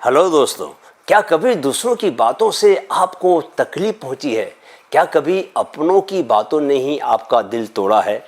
Hello दोस्तों, क्या कभी दूसरों की बातों से आपको तकलीफ पहुंची है? क्या कभी अपनों की बातों ने ही आपका दिल तोड़ा है?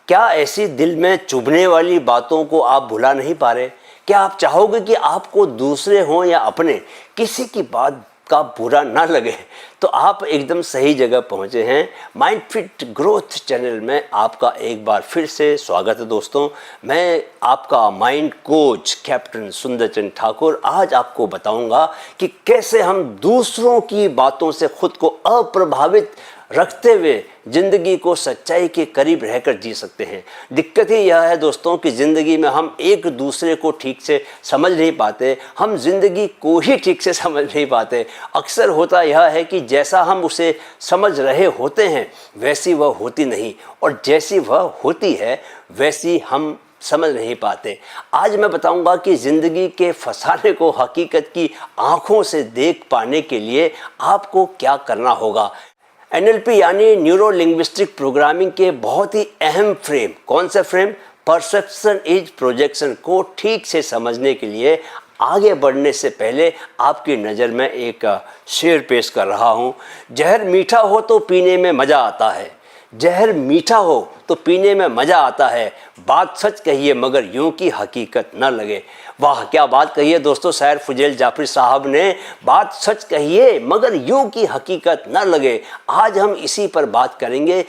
क्या ऐसी दिल में चुभने वाली बातों को आप भुला नहीं पा रहे? क्या आप चाहोगे कि आपको दूसरे हों या अपने, किसी की बात का बुरा ना लगे? तो आप एकदम सही जगह पहुंचे हैं। माइंड फिट ग्रोथ चैनल में आपका एक बार फिर से स्वागत है दोस्तों। मैं आपका माइंड कोच कैप्टन सुंदरचंद ठाकुर आज आपको बताऊंगा कि कैसे हम दूसरों की बातों से खुद को अप्रभावित रखते हुए ज़िंदगी को सच्चाई के करीब रहकर जी सकते हैं। दिक्कत ही यह है दोस्तों कि ज़िंदगी में हम एक दूसरे को ठीक से समझ नहीं पाते, हम ज़िंदगी को ही ठीक से समझ नहीं पाते। अक्सर होता यह है कि जैसा हम उसे समझ रहे होते हैं वैसी वह होती नहीं, और जैसी वह होती है वैसी हम समझ नहीं पाते। आज मैं बताऊंगा कि ज़िंदगी के फसाने को हकीकत की आँखों से देख पाने के लिए आपको क्या करना होगा। NLP यानी न्यूरो लिंग्विस्टिक प्रोग्रामिंग के बहुत ही अहम फ्रेम, कौन सा फ्रेम? परसेप्शन इज प्रोजेक्शन को ठीक से समझने के लिए आगे बढ़ने से पहले आपकी नज़र में एक शेर पेश कर रहा हूँ। जहर मीठा हो तो पीने में मज़ा आता है, जहर मीठा हो तो पीने में मज़ा आता है, बात सच कहिए मगर यूं की हकीकत न लगे। वाह, क्या बात कही है दोस्तों शायर फुजैल जाफरी साहब ने। बात सच कहिए मगर यूं की हकीकत न लगे। आज हम इसी पर बात करेंगे,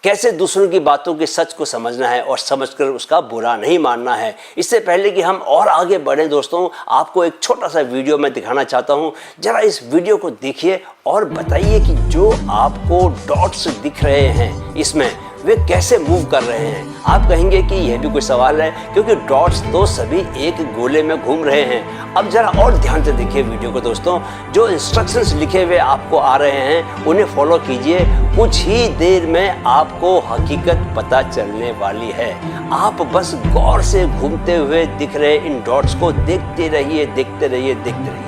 कैसे दूसरों की बातों के सच को समझना है और समझकर उसका बुरा नहीं मानना है। इससे पहले कि हम और आगे बढ़ें दोस्तों, आपको एक छोटा सा वीडियो मैं दिखाना चाहता हूं। जरा इस वीडियो को देखिए और बताइए कि जो आपको डॉट्स दिख रहे हैं इसमें वे कैसे मूव कर रहे हैं। आप कहेंगे कि यह भी कोई सवाल है, क्योंकि डॉट्स तो सभी एक गोले में घूम रहे हैं। अब जरा और ध्यान से देखिए वीडियो को दोस्तों। जो इंस्ट्रक्शंस लिखे हुए आपको आ रहे हैं उन्हें फॉलो कीजिए। कुछ ही देर में आपको हकीकत पता चलने वाली है। आप बस गौर से घूमते हुए दिख रहे इन डॉट्स को देखते रहिए, देखते रहिए, देखते रहिए।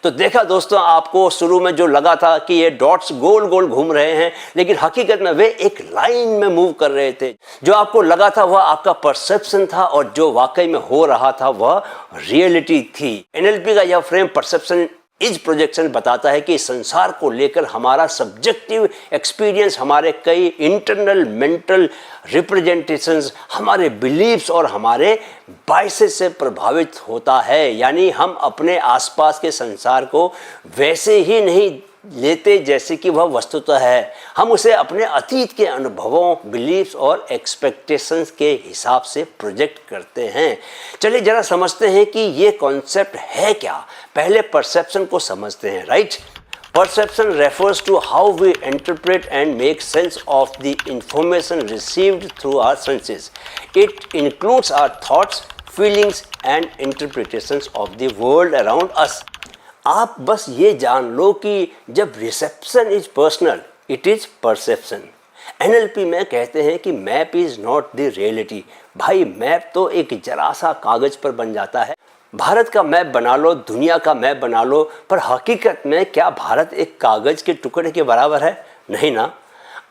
तो देखा दोस्तों, आपको शुरू में जो लगा था कि ये डॉट्स गोल गोल घूम रहे हैं, लेकिन हकीकत में वे एक लाइन में मूव कर रहे थे। जो आपको लगा था वह आपका परसेप्शन था, और जो वाकई में हो रहा था वह रियलिटी थी। NLP का यह फ्रेम परसेप्शन इज प्रोजेक्शन बताता है कि संसार को लेकर हमारा सब्जेक्टिव एक्सपीरियंस, हमारे कई इंटरनल मेंटल रिप्रेजेंटेशंस, हमारे बिलीव्स और हमारे बायसेस से प्रभावित होता है। यानी हम अपने आसपास के संसार को वैसे ही नहीं लेते जैसे कि वह वस्तुतः है। हम उसे अपने अतीत के अनुभवों, बिलीव्स और एक्सपेक्टेशंस के हिसाब से प्रोजेक्ट करते हैं। चलिए जरा समझते हैं कि ये कॉन्सेप्ट है क्या। पहले परसेप्शन को समझते हैं, right? Perception refers to how we interpret and make sense of the information received through our senses. It includes our thoughts, feelings and interpretations of the world around us. आप बस ये जान लो कि जब reception is personal, it is perception. NLP में कहते हैं कि map is not the reality. भाई, मैप तो एक जरा सा कागज पर बन जाता है। भारत का मैप बना लो, दुनिया का मैप बना लो, पर हकीकत में क्या भारत एक कागज के टुकड़े के बराबर है? नहीं ना।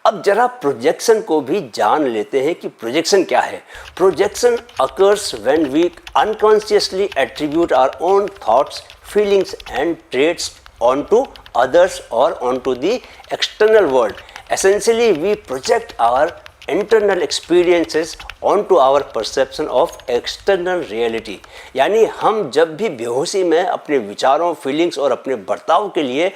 अब जरा प्रोजेक्शन को भी जान लेते हैं कि प्रोजेक्शन क्या है। Projection occurs when we unconsciously attribute our own thoughts, feelings and traits onto others or onto the external world. Essentially, we project our internal experiences on to our perception of external reality. यानी हम जब भी बेहोशी में अपने विचारों, feelings और अपने बर्ताव के लिए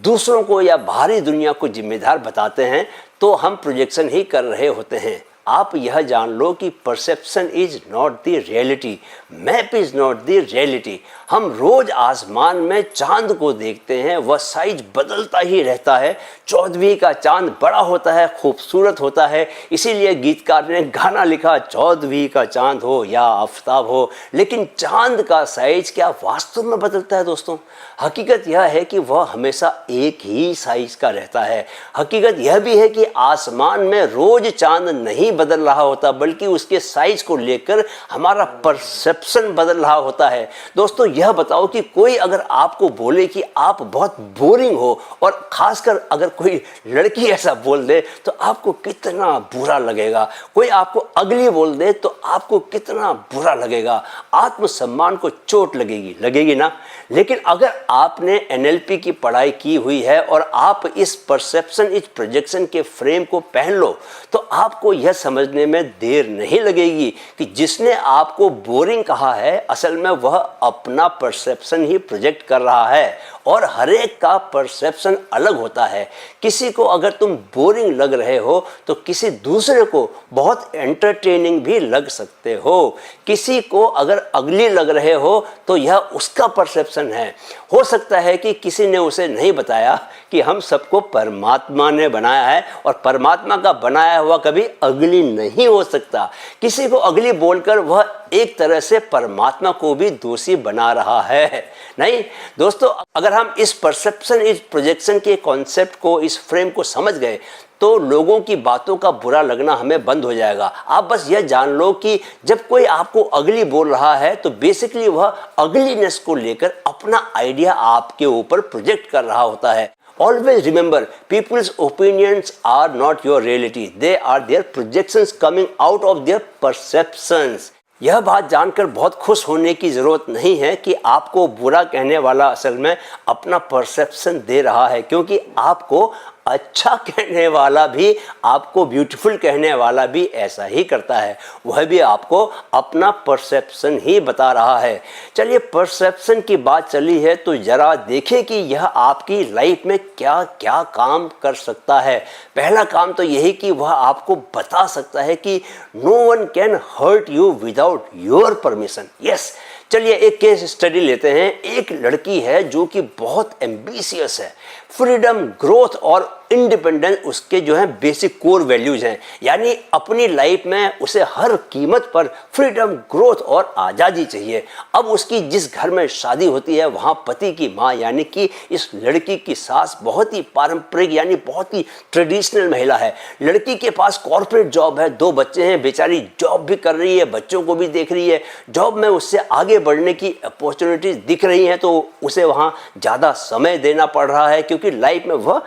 दूसरों को या बाहरी दुनिया को जिम्मेदार बताते हैं तो हम प्रोजेक्शन ही कर रहे होते हैं। आप यह जान लो कि perception is not the reality, map is not the reality. हम रोज आसमान में चांद को देखते हैं, वह साइज बदलता ही रहता है। 14वीं का चांद बड़ा होता है, खूबसूरत होता है, इसीलिए गीतकार ने गाना लिखा, 14वीं का चांद हो या आफताब हो। लेकिन चांद का साइज क्या वास्तव में बदलता है दोस्तों? हकीकत यह है कि वह हमेशा एक ही साइज का रहता है। हकीकत यह भी है कि आसमान में रोज चांद नहीं बदल रहा होता, बल्कि उसके साइज को लेकर हमारा परसेप्शन बदल रहा होता है। दोस्तों, यह बताओ कि कोई अगर आपको बोले कि आप बहुत बोरिंग हो, और खासकर अगर कोई लड़की ऐसा बोल दे तो आपको कितना बुरा लगेगा। कोई आपको अगली बोल दे तो आपको कितना बुरा लगेगा। आत्मसम्मान को चोट लगेगी ना। लेकिन अगर आपने NLP की पढ़ाई की हुई है और आप इस परसेप्शन, इस प्रोजेक्शन के फ्रेम को पहन लो तो आपको यह समझने में देर नहीं लगेगी कि जिसने आपको बोरिंग कहा है असल में वह अपना परसेप्शन ही प्रोजेक्ट कर रहा है। और हर एक का परसेप्शन अलग होता है। किसी को अगर तुम बोरिंग लग रहे हो तो किसी दूसरे को बहुत एंटरटेनिंग भी लग सकते हो। किसी को अगर अगली लग रहे हो तो यह उसका परसेप्शन है। हो सकता है कि किसी ने उसे नहीं बताया कि हम सबको परमात्मा ने बनाया है और परमात्मा का बनाया हुआ कभी अगली नहीं हो सकता। किसी को अगली बोलकर वह एक तरह से परमात्मा को भी दोषी बना रहा है। नहीं दोस्तों, अगर हम इस परसेप्शन, इस प्रोजेक्शन के कॉन्सेप्ट को, इस फ्रेम को समझ गए तो लोगों की बातों का बुरा लगना हमें बंद हो जाएगा। आप बस यह जान लो कि जब कोई आपको अगली बोल रहा है तो बेसिकली वह अगलीनेस को लेकर अपना आइडिया आपके ऊपर प्रोजेक्ट कर रहा होता है। Always remember, people's opinions are not your reality. They are their projections coming out of their perceptions. यह बात जानकर बहुत खुश होने की ज़रूरत नहीं है कि आपको बुरा कहने वाला असल में अपना परसेप्शन दे रहा है, क्योंकि आपको अच्छा कहने वाला भी, आपको ब्यूटीफुल कहने वाला भी ऐसा ही करता है। वह भी आपको अपना परसेप्शन ही बता रहा है। चलिए, परसेप्शन की बात चली है तो ज़रा देखें कि यह आपकी लाइफ में क्या क्या काम कर सकता है। पहला काम तो यही कि वह आपको बता सकता है कि no one can hurt you without your permission. Yes, चलिए एक केस स्टडी लेते हैं। एक लड़की है जो कि बहुत एम्बिशियस है। फ्रीडम, ग्रोथ और इंडिपेंडेंस उसके जो है बेसिक कोर वैल्यूज हैं। यानी अपनी लाइफ में उसे हर कीमत पर फ्रीडम, ग्रोथ और आज़ादी चाहिए। अब उसकी जिस घर में शादी होती है वहाँ पति की माँ यानी कि इस लड़की की सास बहुत ही पारंपरिक यानी बहुत ही ट्रेडिशनल महिला है। लड़की के पास कॉर्पोरेट जॉब है, 2 बच्चे हैं, बेचारी जॉब भी कर रही है, बच्चों को भी देख रही है। जॉब में उससे आगे बढ़ने की अपॉर्चुनिटीज दिख रही हैं तो उसे वहाँ ज़्यादा समय देना पड़ रहा है, क्योंकि लाइफ में वह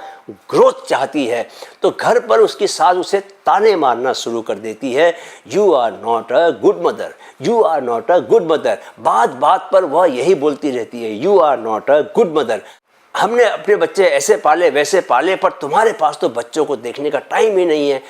ग्रोथ चाहती है। तो घर पर उसकी सास उसे ताने मारना शुरू कर देती है, you are not a good mother, you are not a good mother. बात बात पर वह यही बोलती रहती है, you are not a good mother. हमने अपने बच्चे ऐसे पाले वैसे पाले, पर तुम्हारे पास तो बच्चों को देखने का टाइम ही नहीं है।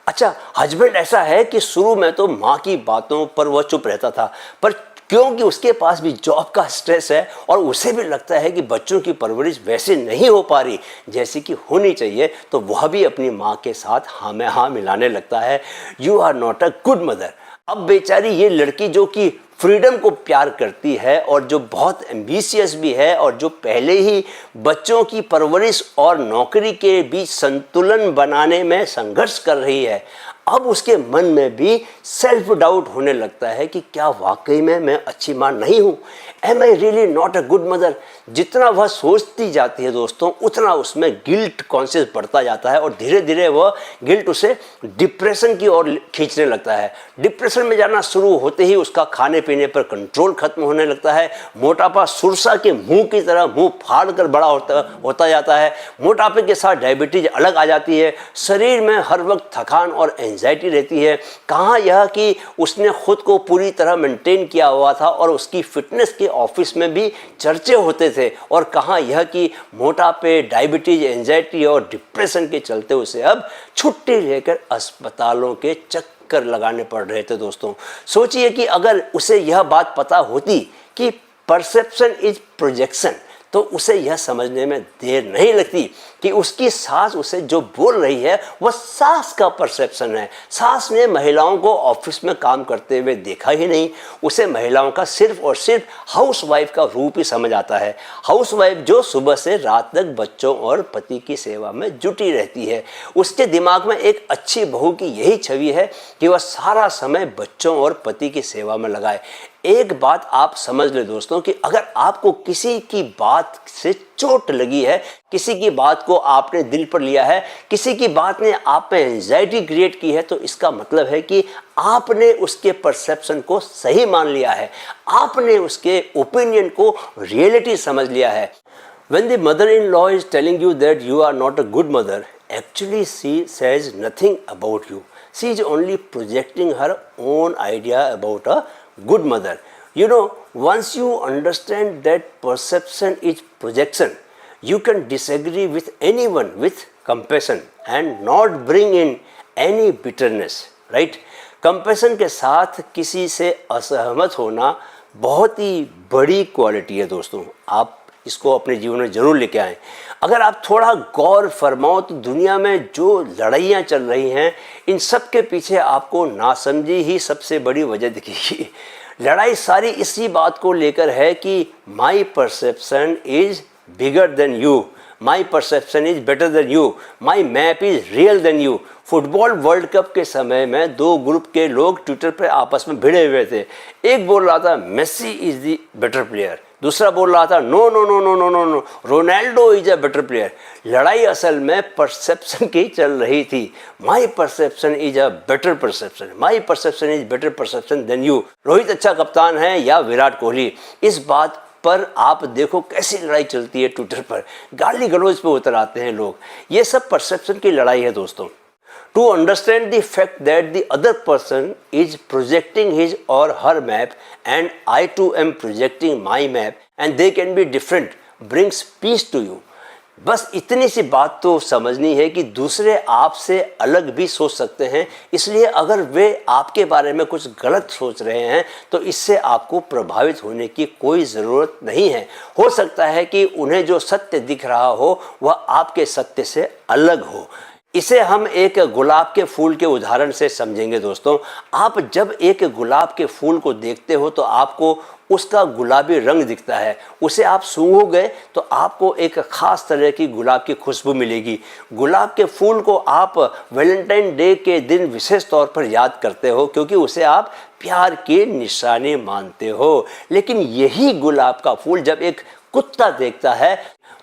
अच्छा, हस्बैंड ऐसा है कि शुरू में तो माँ की बातों पर वह चुप रहता था, पर क्योंकि उसके पास भी जॉब का स्ट्रेस है और उसे भी लगता है कि बच्चों की परवरिश वैसे नहीं हो पा रही जैसी कि होनी चाहिए, तो वह भी अपनी माँ के साथ हाँ में हाँ मिलाने लगता है, you are not a good mother. अब बेचारी ये लड़की जो कि फ्रीडम को प्यार करती है और जो बहुत एम्बिशियस भी है और जो पहले ही बच्चों की परवरिश और नौकरी के बीच संतुलन बनाने में संघर्ष कर रही है, अब उसके मन में भी सेल्फ डाउट होने लगता है कि क्या वाकई में मैं अच्छी माँ नहीं हूँ, am I really not a good mother. जितना वह सोचती जाती है दोस्तों, उतना उसमें गिल्ट कॉन्शियस बढ़ता जाता है और धीरे धीरे वह गिल्ट उसे डिप्रेशन की ओर खींचने लगता है। डिप्रेशन में जाना शुरू होते ही उसका खाने पीने पर कंट्रोल खत्म होने लगता है। मोटापा सुरसा के मुंह की तरह मुंह फाड़ कर बड़ा होता जाता है। मोटापे के साथ डायबिटीज अलग आ जाती है। शरीर में हर वक्त थकान और एंजाइटी रहती है, कहाँ यह कि उसने खुद को पूरी तरह मेंटेन किया हुआ था और उसकी फिटनेस के ऑफिस में भी चर्चे होते थे, और कहाँ यह कि मोटापे, डायबिटीज, एंजाइटी और डिप्रेशन के चलते उसे अब छुट्टी लेकर अस्पतालों के चक्कर लगाने पड़ रहे थे। दोस्तों सोचिए कि अगर उसे यह बात पता होती कि परसेप्शन इज प्रोजेक्शन, तो उसे यह समझने में देर नहीं लगती कि उसकी सास उसे जो बोल रही है वह सास का परसेप्शन है। सास ने महिलाओं को ऑफिस में काम करते हुए देखा ही नहीं, उसे महिलाओं का सिर्फ और सिर्फ हाउसवाइफ का रूप ही समझ आता है। हाउसवाइफ जो सुबह से रात तक बच्चों और पति की सेवा में जुटी रहती है। उसके दिमाग में एक अच्छी बहू की यही छवि है कि वह सारा समय बच्चों और पति की सेवा में लगाए। एक बात आप समझ ले दोस्तों कि अगर आपको किसी की बात से चोट लगी है, किसी की बात को आपने दिल पर लिया है, किसी की बात ने आप में एंजाइटी क्रिएट की है, तो इसका मतलब है कि आपने उसके परसेप्शन को सही मान लिया है, आपने उसके ओपिनियन को रियलिटी समझ लिया है। When the mother-in-law is telling you that you are not a good mother, actually she says nothing about you. She is only projecting her own idea about a good mother. You know, once you understand that perception is projection, you can disagree with anyone with compassion and not bring in any bitterness, right? Compassion के साथ किसी से असहमत होना बहुत ही बड़ी quality है दोस्तों, आप इसको अपने जीवन में जरूर लेके आएं। अगर आप थोड़ा गौर फरमाओ तो दुनिया में जो लड़ाइयाँ चल रही हैं, इन सब के पीछे आपको नासमझी ही सबसे बड़ी वजह दिखेगी। लड़ाई सारी इसी बात को लेकर है कि my perception is bigger than you, my perception is better than you, my map is real than you. Football world cup के समय में दो ग्रुप के लोग ट्विटर पर आपस में भिड़े हुए थे। एक बोल रहा था Messi is the better player, दूसरा बोल रहा था no no no no no no no Ronaldo is a better player. लड़ाई असल में परसेप्शन की चल रही थी। My perception is a better perception, my perception is better perception than you. Rohit अच्छा कप्तान है या विराट कोहली, इस बात पर आप देखो कैसी लड़ाई चलती है ट्विटर पर, गाली गलौज पे उतर आते हैं लोग। ये सब परसेप्शन की लड़ाई है दोस्तों। To understand the fact that the other person is projecting his or her map and I too am projecting my map and they can be different brings peace to you. बस इतनी सी बात तो समझनी है कि दूसरे आपसे अलग भी सोच सकते हैं, इसलिए अगर वे आपके बारे में कुछ गलत सोच रहे हैं तो इससे आपको प्रभावित होने की कोई ज़रूरत नहीं है। हो सकता है कि उन्हें जो सत्य दिख रहा हो वह आपके सत्य से अलग हो। इसे हम एक गुलाब के फूल के उदाहरण से समझेंगे दोस्तों। आप जब एक गुलाब के फूल को देखते हो तो आपको उसका गुलाबी रंग दिखता है, उसे आप सूंघोगे तो आपको एक ख़ास तरह की गुलाब की खुशबू मिलेगी। गुलाब के फूल को आप वैलेंटाइन डे के दिन विशेष तौर पर याद करते हो क्योंकि उसे आप प्यार के निशाने मानते हो। लेकिन यही गुलाब का फूल जब एक कुत्ता देखता है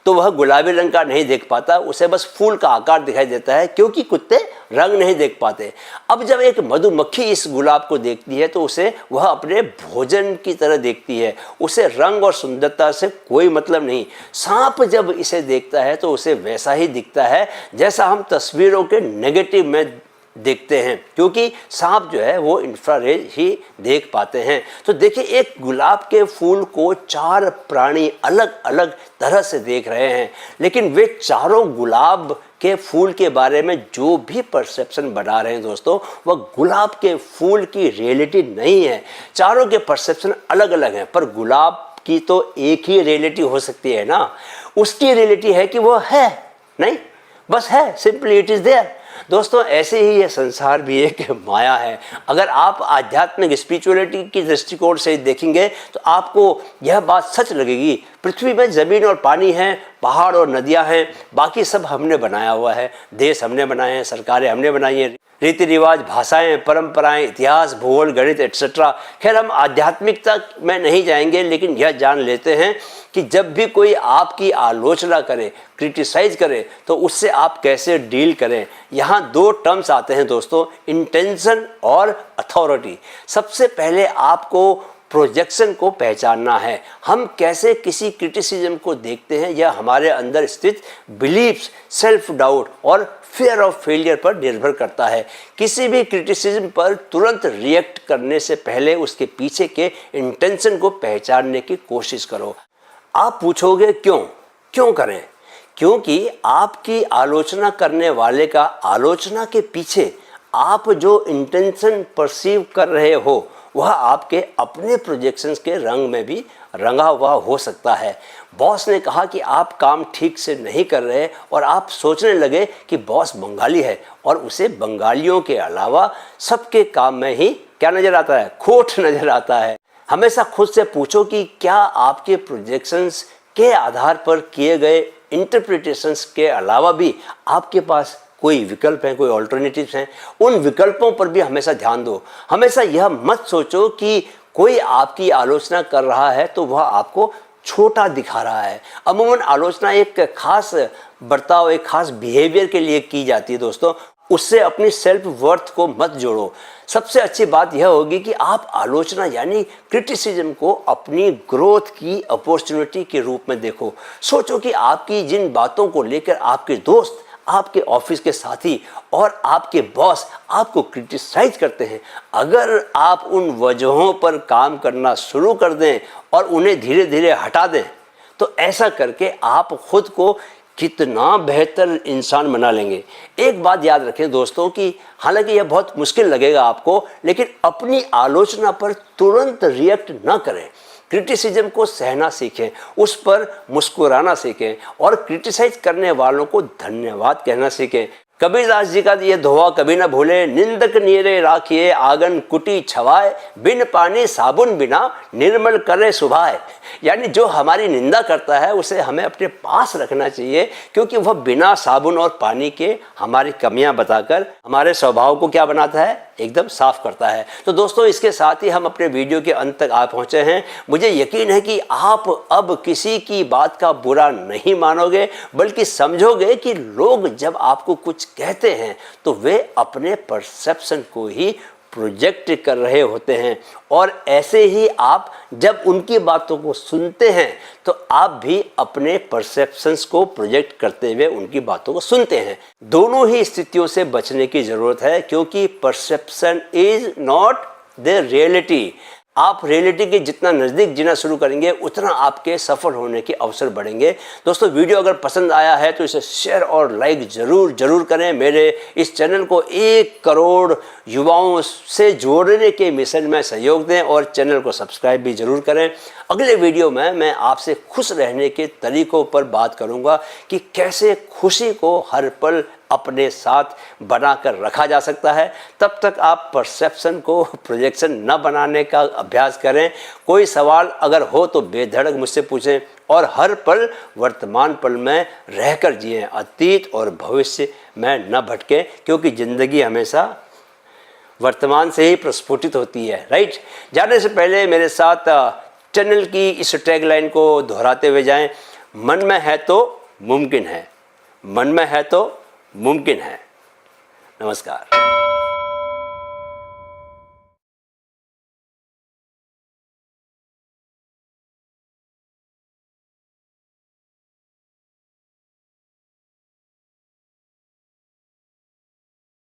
तो वह गुलाबी रंग का नहीं देख पाता, उसे बस फूल का आकार दिखाई देता है क्योंकि कुत्ते रंग नहीं देख पाते। अब जब एक मधुमक्खी इस गुलाब को देखती है तो उसे वह अपने भोजन की तरह देखती है, उसे रंग और सुंदरता से कोई मतलब नहीं। सांप जब इसे देखता है तो उसे वैसा ही दिखता है जैसा हम तस्वीरों के नेगेटिव में देखते हैं, क्योंकि सांप जो है वो इंफ्रारेड ही देख पाते हैं। तो देखिए, एक गुलाब के फूल को चार प्राणी अलग अलग तरह से देख रहे हैं, लेकिन वे चारों गुलाब के फूल के बारे में जो भी परसेप्शन बना रहे हैं दोस्तों, वह गुलाब के फूल की रियलिटी नहीं है। चारों के परसेप्शन अलग अलग हैं, पर गुलाब की तो एक ही रियलिटी हो सकती है ना। उसकी रियलिटी है कि वो है नहीं, बस है, सिंपली इट इज़ देयर। दोस्तों, ऐसे ही यह संसार भी एक माया है। अगर आप आध्यात्मिक स्पिरिचुअलिटी की दृष्टिकोण से देखेंगे तो आपको यह बात सच लगेगी। पृथ्वी में ज़मीन और पानी है, पहाड़ और नदियां हैं, बाकी सब हमने बनाया हुआ है। देश हमने बनाए हैं, सरकारें हमने बनाई हैं, रीति रिवाज, भाषाएं, परंपराएं, इतिहास, भूगोल, गणित एट्सेट्रा। खैर, हम आध्यात्मिकता में नहीं जाएंगे, लेकिन यह जान लेते हैं कि जब भी कोई आपकी आलोचना करे, क्रिटिसाइज करे, तो उससे आप कैसे डील करें। यहाँ दो टर्म्स आते हैं दोस्तों, इंटेंशन और अथॉरिटी। सबसे पहले आपको प्रोजेक्शन को पहचानना है। हम कैसे किसी क्रिटिसिज्म को देखते हैं यह हमारे अंदर स्थित बिलीव्स, सेल्फ डाउट और फियर ऑफ फेलियर पर निर्भर करता है। किसी भी क्रिटिसिज्म पर तुरंत रिएक्ट करने से पहले उसके पीछे के इंटेंशन को पहचानने की कोशिश करो। आप पूछोगे क्यों करें? क्योंकि आपकी आलोचना करने वाले का आलोचना के पीछे आप जो इंटेंशन परसीव कर रहे हो वह आपके अपने प्रोजेक्शंस के रंग में भी रंगा हुआ हो सकता है। बॉस ने कहा कि आप काम ठीक से नहीं कर रहे और आप सोचने लगे कि बॉस बंगाली है और उसे बंगालियों के अलावा सबके काम में ही क्या नज़र आता है? खोट नज़र आता है। हमेशा खुद से पूछो कि क्या आपके प्रोजेक्शंस के आधार पर किए गए इंटरप्रिटेशंस के अलावा भी आपके पास कोई विकल्प हैं, कोई ऑल्टरनेटिव्स हैं। उन विकल्पों पर भी हमेशा ध्यान दो। हमेशा यह मत सोचो कि कोई आपकी आलोचना कर रहा है तो वह आपको छोटा दिखा रहा है। अमूमन आलोचना एक खास बर्ताव, एक खास बिहेवियर के लिए की जाती है दोस्तों। उससे अपनी सेल्फ वर्थ को मत जोड़ो। सबसे अच्छी बात यह होगी कि आप आलोचना यानी क्रिटिसिज्म को अपनी ग्रोथ की अपॉर्चुनिटी के रूप में देखो। सोचो कि आपकी जिन बातों को लेकर आपके दोस्त, आपके ऑफिस के साथी और आपके बॉस आपको क्रिटिसाइज करते हैं, अगर आप उन वजहों पर काम करना शुरू कर दें और उन्हें धीरे धीरे हटा दें तो ऐसा करके आप खुद को कितना बेहतर इंसान बना लेंगे। एक बात याद रखें दोस्तों कि हालांकि यह बहुत मुश्किल लगेगा आपको, लेकिन अपनी आलोचना पर तुरंत रिएक्ट ना करें। क्रिटिसिज्म को सहना सीखें, उस पर मुस्कुराना सीखें और क्रिटिसाइज करने वालों को धन्यवाद कहना सीखें। कबीरदास जी का ये दोहा कभी ना भूले, निंदक नीरे राखिए आंगन कुटी छवाए, बिन पानी साबुन बिना निर्मल करे सुभाए। यानी जो हमारी निंदा करता है उसे हमें अपने पास रखना चाहिए, क्योंकि वह बिना साबुन और पानी के हमारी कमियां बताकर हमारे स्वभाव को क्या बनाता है? एकदम साफ करता है। तो दोस्तों, इसके साथ ही हम अपने वीडियो के अंत तक आ पहुंचे हैं। मुझे यकीन है कि आप अब किसी की बात का बुरा नहीं मानोगे, बल्कि समझोगे कि लोग जब आपको कुछ कहते हैं तो वे अपने परसेप्शन को ही प्रोजेक्ट कर रहे होते हैं, और ऐसे ही आप जब उनकी बातों को सुनते हैं तो आप भी अपने परसेप्शंस को प्रोजेक्ट करते हुए उनकी बातों को सुनते हैं। दोनों ही स्थितियों से बचने की ज़रूरत है, क्योंकि perception is not the reality. आप रियलिटी के जितना नज़दीक जीना शुरू करेंगे उतना आपके सफल होने के अवसर बढ़ेंगे। दोस्तों, वीडियो अगर पसंद आया है तो इसे शेयर और लाइक ज़रूर करें। मेरे इस चैनल को 1 करोड़ युवाओं से जोड़ने के मिशन में सहयोग दें और चैनल को सब्सक्राइब भी ज़रूर करें। अगले वीडियो में मैं आपसे खुश रहने के तरीक़ों पर बात करूँगा कि कैसे खुशी को हर पल अपने साथ बनाकर रखा जा सकता है। तब तक आप परसेप्शन को प्रोजेक्शन न बनाने का अभ्यास करें। कोई सवाल अगर हो तो बेधड़क मुझसे पूछें और हर पल वर्तमान पल में रहकर जिएं, अतीत और भविष्य में न भटकें, क्योंकि ज़िंदगी हमेशा वर्तमान से ही प्रस्फुटित होती है। राइट? जाने से पहले मेरे साथ चैनल की इस टैगलाइन को दोहराते हुए जाएं, मन में है तो मुमकिन है, मन में है तो मुमकिन है। नमस्कार।